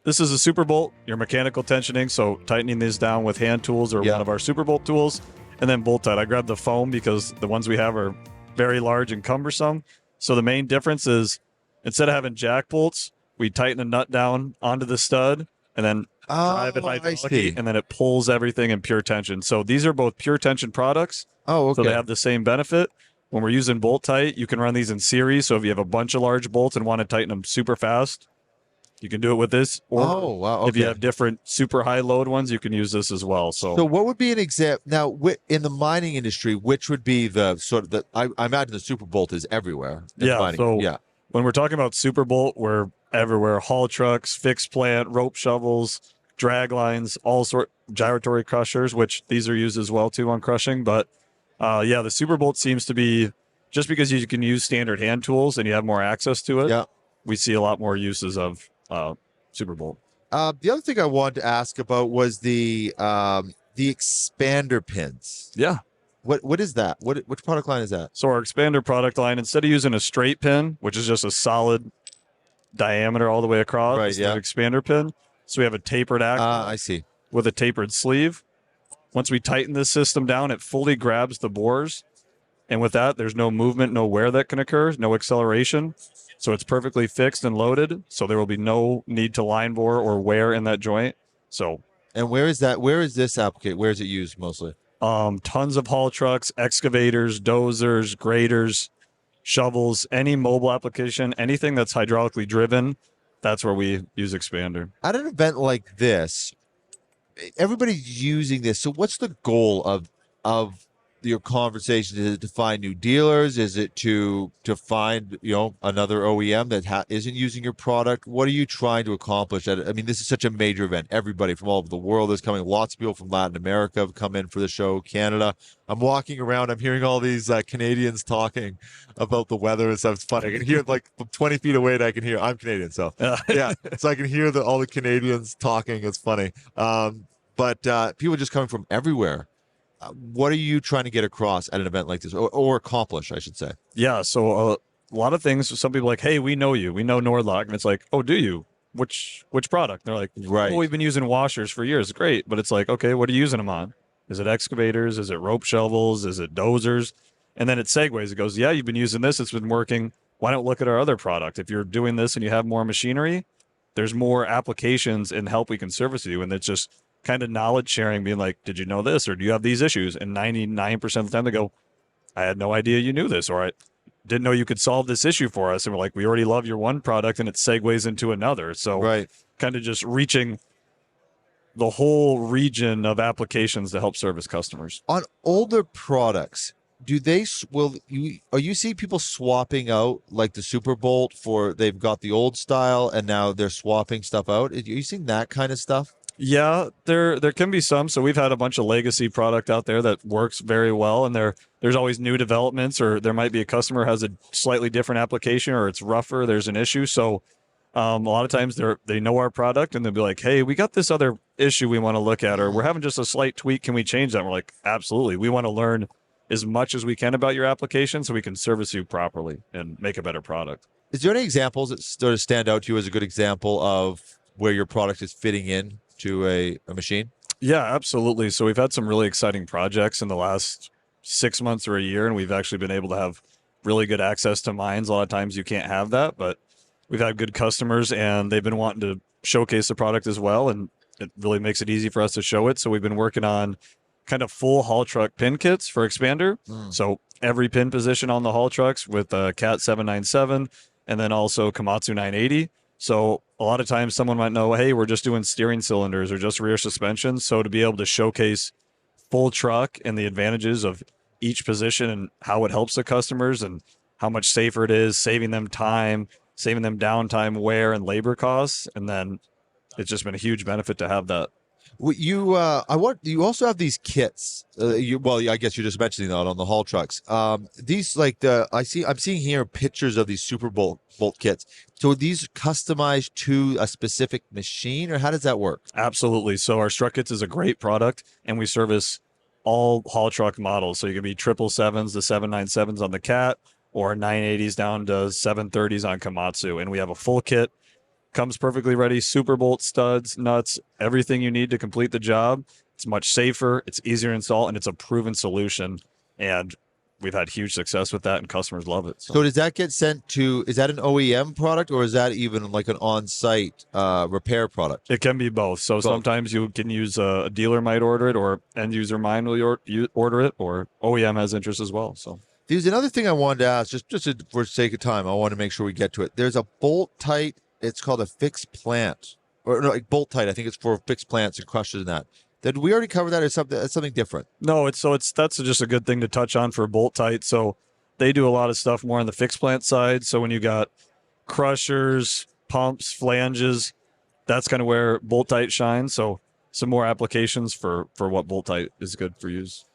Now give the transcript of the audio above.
this is a Superbolt, your mechanical tensioning, so tightening these down with hand tools or Yeah. one of our Superbolt tools, and then bolt tight. I grabbed the foam because the ones we have are very large and cumbersome. So the main difference is instead of having jack bolts, we tighten a nut down onto the stud and then drive it Oh, I see. hydraulically, and then it pulls everything in pure tension. So these are both pure tension products. Oh, okay. So they have the same benefit. When we're using bolt tight, you can run these in series. So if you have a bunch of large bolts and want to tighten them super fast, you can do it with this. Or Oh, wow. if you Okay. have different super high load ones, you can use this as well. So what would be an example now in the mining industry? Which would be the sort of the? I imagine the Superbolt is everywhere. In Yeah, mining. so yeah. when we're talking about Superbolt, we're everywhere. Haul trucks, fixed plant, rope shovels, drag lines, all sort gyratory crushers, which these are used as well too on crushing. But yeah, the Superbolt seems to be, just because you can use standard hand tools and you have more access to it. Yeah. We see a lot more uses of Superbolt. The other thing I wanted to ask about was the expander pins. Yeah. What is that? Which product line is that? So our expander product line, instead of using a straight pin, which is just a solid diameter all the way across, Right, it's yeah. an expander pin. So we have a tapered axle I see. with a tapered sleeve. Once we tighten this system down, it fully grabs the bores. And with that, there's no movement, no wear that can occur, no acceleration. So it's perfectly fixed and loaded. So there will be no need to line bore or wear in that joint. So, And where is that? Where is this applicated? Where is it used mostly? tons of haul trucks, excavators, dozers, graders, shovels, any mobile application, anything that's hydraulically driven, that's where we use expander. At an event like this, everybody's using this. So what's the goal of your conversation? Is it to find new dealers? Is it to find another OEM that isn't using your product? What are you trying to accomplish? I mean, this is such a major event. Everybody from all over the world is coming. Lots of people from Latin America have come in for the show. Canada. I'm walking around. I'm hearing all these Canadians talking about the weather and stuff. It's funny. I can hear like from 20 feet away. And I can hear. I'm Canadian, so yeah. So I can hear all the Canadians talking. It's funny. But people just coming from everywhere. What are you trying to get across at an event like this, or accomplish, I should say? Yeah, so a lot of things. Some people are like, hey, we know you. We know Nordlock. And it's like, oh, do you? Which product? And they're like, Right. oh, we've been using washers for years. Great. But it's like, okay, what are you using them on? Is it excavators? Is it rope shovels? Is it dozers? And then it segues. It goes, yeah, you've been using this. It's been working. Why don't look at our other product? If you're doing this and you have more machinery, there's more applications and help we can service you. And it's just kind of knowledge sharing, being like, did you know this? Or do you have these issues? And 99% of the time they go, I had no idea you knew this, or I didn't know you could solve this issue for us. And we're like, we already love your one product, and it segues into another. So Right. kind of just reaching the whole region of applications to help service customers. On older products, are you seeing people swapping out like the Superbolt for they've got the old style and now they're swapping stuff out? Are you seeing that kind of stuff? Yeah, there can be some. So we've had a bunch of legacy product out there that works very well, and there's always new developments, or there might be a customer has a slightly different application, or it's rougher, there's an issue. So a lot of times they know our product and they'll be like, hey, we got this other issue we want to look at, or we're having just a slight tweak. Can we change that? And we're like, absolutely. We want to learn as much as we can about your application so we can service you properly and make a better product. Is there any examples that sort of stand out to you as a good example of where your product is fitting in to a machine? Yeah, absolutely. So we've had some really exciting projects in the last 6 months or a year, and we've actually been able to have really good access to mines. A lot of times you can't have that, but we've had good customers, and they've been wanting to showcase the product as well, and it really makes it easy for us to show it. So we've been working on kind of full haul truck pin kits for expander. So every pin position on the haul trucks with Cat 797 and then also Komatsu 980. So a lot of times someone might know, hey, we're just doing steering cylinders or just rear suspension. So to be able to showcase full truck and the advantages of each position and how it helps the customers and how much safer it is, saving them time, saving them downtime, wear, and labor costs. And then it's just been a huge benefit to have that. You also have these kits. I guess you're just mentioning that on the haul trucks. These I'm seeing here pictures of these Superbolt kits. So are these customized to a specific machine, or how does that work? Absolutely. So our strut kits is a great product, and we service all haul truck models. So you can be 777s, the 797s on the Cat, or 980s down to 730s on Komatsu. And we have a full kit Comes perfectly ready. Superbolt studs, nuts, everything you need to complete the job. It's much safer. It's easier to install, and it's a proven solution. And we've had huge success with that, and customers love it. So does that get sent to? Is that an OEM product, or is that even like an on-site repair product? It can be both. So sometimes you can use a dealer might order it, or end user might order it, or OEM has interest as well. So there's another thing I wanted to ask, just for sake of time. I want to make sure we get to it. There's a bolt tight. It's called a fixed plant, or no, like bolt tight. I think it's for fixed plants and crushers and that. Did we already cover that, or something? That's something different. No, that's just a good thing to touch on for bolt tight. So they do a lot of stuff more on the fixed plant side. So when you got crushers, pumps, flanges, that's kind of where bolt tight shines. So some more applications for what bolt tight is good for use.